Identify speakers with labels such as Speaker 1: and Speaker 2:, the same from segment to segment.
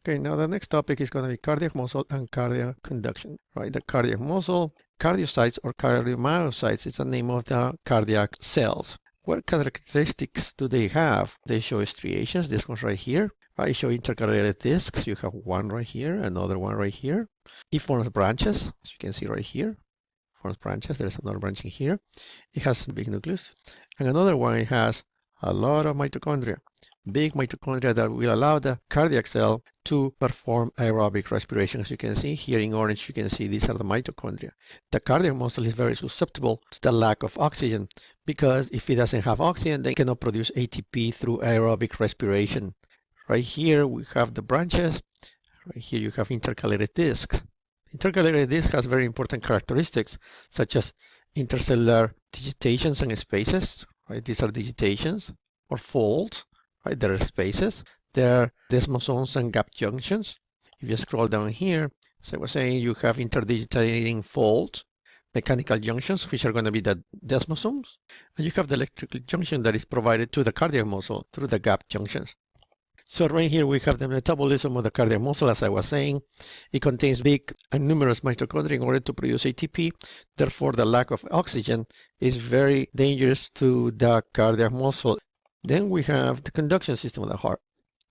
Speaker 1: Okay, now the next topic is going to be cardiac muscle and cardiac conduction, right? The cardiac muscle, cardiocytes or cardiomyocytes is the name of the cardiac cells. What characteristics do they have? They show striations, this one's right here. I show intercalated discs. You have one right here, another one right here. It forms branches, as you can see right here. Forms branches. There's another branching here. It has a big nucleus. And another one, it has a lot of mitochondria. Big mitochondria that will allow the cardiac cell to perform aerobic respiration. As you can see here in orange, you can see these are the mitochondria. The cardiac muscle is very susceptible to the lack of oxygen because if it doesn't have oxygen, they cannot produce ATP through aerobic respiration. Right here we have the branches. Right here you have intercalated discs. Intercalated disc has very important characteristics such as intercellular digitations and spaces. Right, these are digitations or folds. Right, there are spaces. There are desmosomes and gap junctions. If you scroll down here, as I was saying, you have interdigitating folds, mechanical junctions, which are going to be the desmosomes, and you have the electrical junction that is provided to the cardiac muscle through the gap junctions. So right here we have the metabolism of the cardiac muscle, as I was saying. It contains big and numerous mitochondria in order to produce ATP. Therefore, the lack of oxygen is very dangerous to the cardiac muscle. Then we have the conduction system of the heart.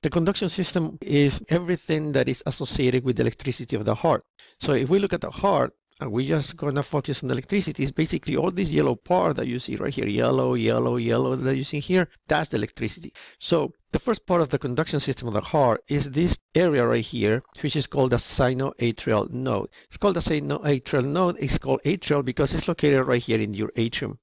Speaker 1: The conduction system is everything that is associated with the electricity of the heart. So if we look at the heart, and we're just going to focus on the electricity, it's basically all this yellow part that you see right here, yellow, yellow, yellow that you see here, that's the electricity. So the first part of the conduction system of the heart is this area right here, which is called the sinoatrial node. It's called the sinoatrial node. It's called atrial because it's located right here in your atrium.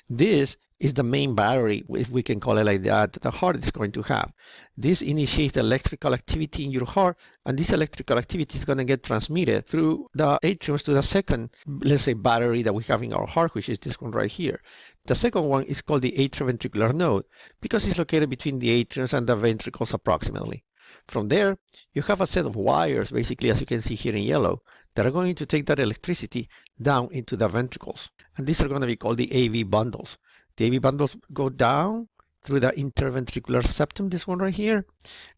Speaker 1: This is the main battery, if we can call it like that, the heart is going to have. This initiates the electrical activity in your heart, and this electrical activity is going to get transmitted through the atriums to the second, let's say, battery that we have in our heart, which is this one right here. The second one is called the atrioventricular node because it's located between the atriums and the ventricles approximately. From there, you have a set of wires, basically, as you can see here in yellow, that are going to take that electricity down into the ventricles. And these are going to be called the AV bundles. The AV bundles go down through the interventricular septum, this one right here.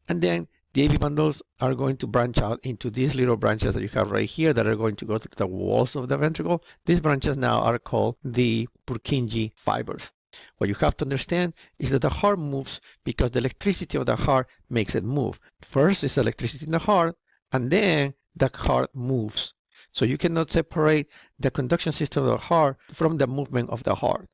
Speaker 1: And then the AV bundles are going to branch out into these little branches that you have right here that are going to go through the walls of the ventricle. These branches now are called the Purkinje fibers. What you have to understand is that the heart moves because the electricity of the heart makes it move. First is electricity in the heart, and then the heart moves. So you cannot separate the conduction system of the heart from the movement of the heart.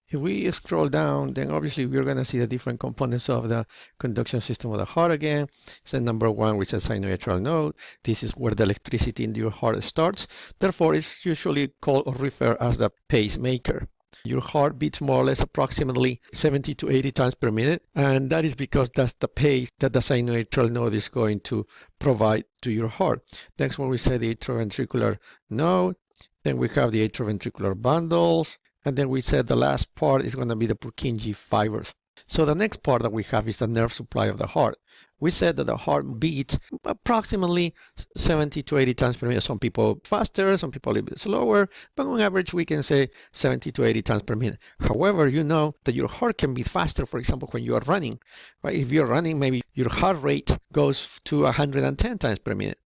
Speaker 1: If we scroll down, then obviously we're going to see the different components of the conduction system of the heart again. So number one, which is sinoatrial node. This is where the electricity in your heart starts. Therefore, it's usually called or referred as the pacemaker. Your heart beats more or less approximately 70 to 80 times per minute, and that is because that's the pace that the sinoatrial node is going to provide to your heart. Next one, we say the atrioventricular node. Then we have the atrioventricular bundles. And then we said the last part is going to be the Purkinje fibers. So the next part that we have is the nerve supply of the heart. We said that the heart beats approximately 70 to 80 times per minute. Some people faster, some people a little bit slower, but on average we can say 70 to 80 times per minute. However, you know that your heart can beat faster, for example, when you are running. Right? If you're running, maybe your heart rate goes to 110 times per minute.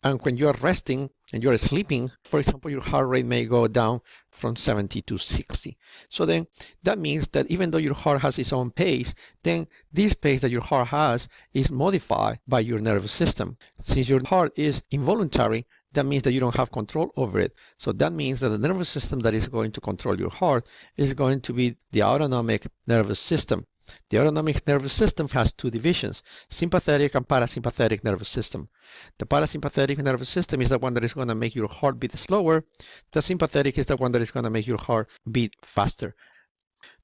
Speaker 1: And when you are resting and you are sleeping, for example, your heart rate may go down from 70 to 60. So then that means that even though your heart has its own pace, then this pace that your heart has is modified by your nervous system. Since your heart is involuntary, that means that you don't have control over it. So that means that the nervous system that is going to control your heart is going to be the autonomic nervous system. The autonomic nervous system has two divisions, sympathetic and parasympathetic nervous system. The parasympathetic nervous system is the one that is going to make your heart beat slower. The sympathetic is the one that is going to make your heart beat faster.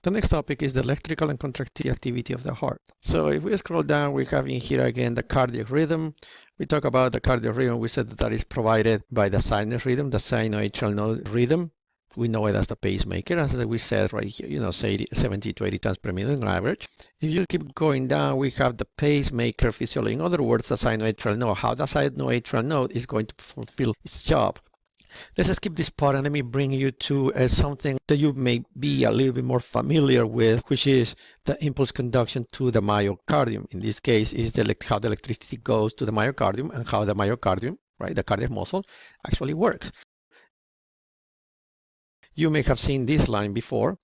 Speaker 1: The next topic is the electrical and contractile activity of the heart. So if we scroll down, we have in here again the cardiac rhythm. We talk about the cardiac rhythm. We said that is provided by the sinus rhythm, the sinoatrial node rhythm. We know it as the pacemaker, as we said right here, say 70 to 80 times per minute on average. If you keep going down, we have the pacemaker physiology. In other words, the sinoatrial node. How the sinoatrial node is going to fulfill its job. Let's skip this part and let me bring you to something that you may be a little bit more familiar with, which is the impulse conduction to the myocardium. In this case, is how the electricity goes to the myocardium and how the myocardium, right, the cardiac muscle, actually works. You may have seen this line before.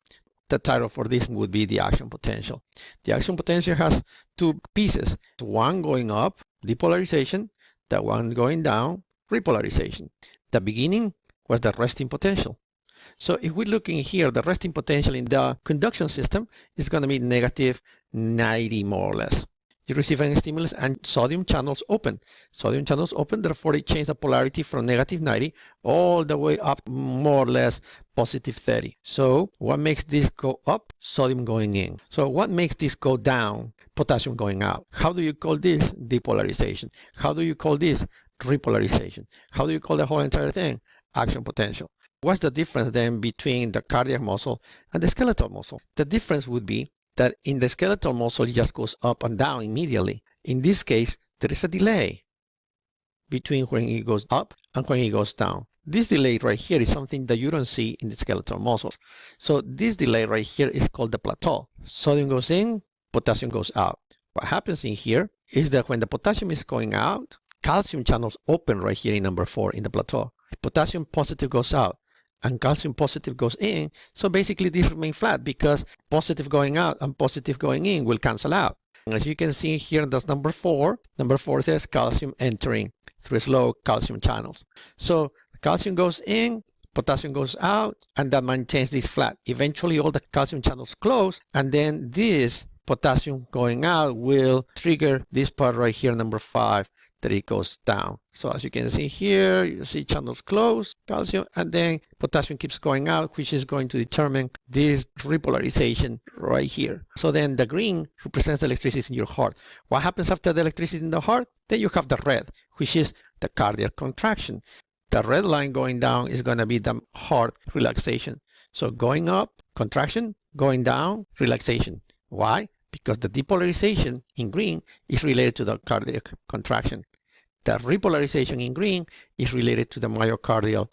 Speaker 1: The title for this would be the action potential. The action potential has two pieces, one going up, depolarization, the one going down, repolarization. The beginning was the resting potential. So if we're looking here, the resting potential in the conduction system is going to be negative 90 more or less. You receive a stimulus and sodium channels open. Sodium channels open, therefore it changes the polarity from negative 90 all the way up more or less positive 30. So what makes this go up? Sodium going in. So what makes this go down? Potassium going out. How do you call this? Depolarization. How do you call this? Repolarization. How do you call the whole entire thing? Action potential. What's the difference then between the cardiac muscle and the skeletal muscle? The difference would be that in the skeletal muscle, it just goes up and down immediately. In this case, there is a delay between when it goes up and when it goes down. This delay right here is something that you don't see in the skeletal muscles. So this delay right here is called the plateau. Sodium goes in, potassium goes out. What happens in here is that when the potassium is going out, calcium channels open right here in number 4 in the plateau. Potassium positive goes out and calcium positive goes in. So basically these remain flat because positive going out and positive going in will cancel out. And as you can see here, that's number 4. Number 4 says calcium entering through slow calcium channels. So calcium goes in, potassium goes out, and that maintains this flat. Eventually all the calcium channels close, and then this potassium going out will trigger this part right here, number 5, that it goes down. So as you can see here, you see channels close, calcium, and then potassium keeps going out, which is going to determine this repolarization right here. So then the green represents the electricity in your heart. What happens after the electricity in the heart? Then you have the red, which is the cardiac contraction. The red line going down is going to be the heart relaxation. So going up, contraction, going down, relaxation. Why? Because the depolarization in green is related to the cardiac contraction. The repolarization in green is related to the myocardial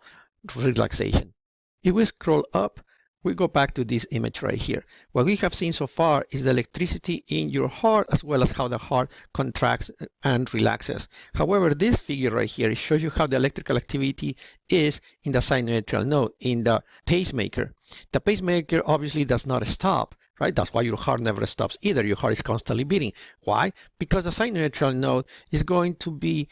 Speaker 1: relaxation. If we scroll up, we go back to this image right here. What we have seen so far is the electricity in your heart as well as how the heart contracts and relaxes. However, this figure right here shows you how the electrical activity is in the sinoatrial node, in the pacemaker. The pacemaker obviously does not stop, right? That's why your heart never stops either. Your heart is constantly beating. Why? Because the sinoatrial node is going to be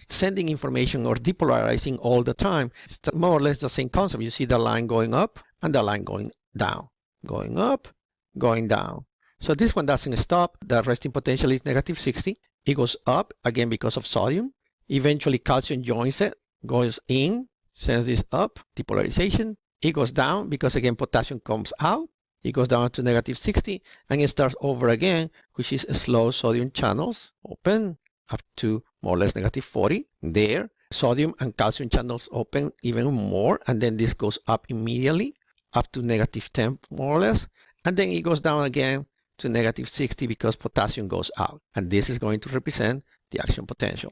Speaker 1: sending information or depolarizing all the time. It's more or less the same concept. You see the line going up and the line going down, going up, going down. So this one doesn't stop. The resting potential is negative 60. It goes up again because of sodium. Eventually calcium joins it, goes in, sends this up, depolarization. It goes down because again potassium comes out. It goes down to negative 60 and it starts over again, which is slow sodium channels open up to more or less negative 40 there. Sodium and calcium channels open even more, and then this goes up immediately up to negative 10 more or less, and then it goes down again to negative 60 because potassium goes out, and this is going to represent the action potential.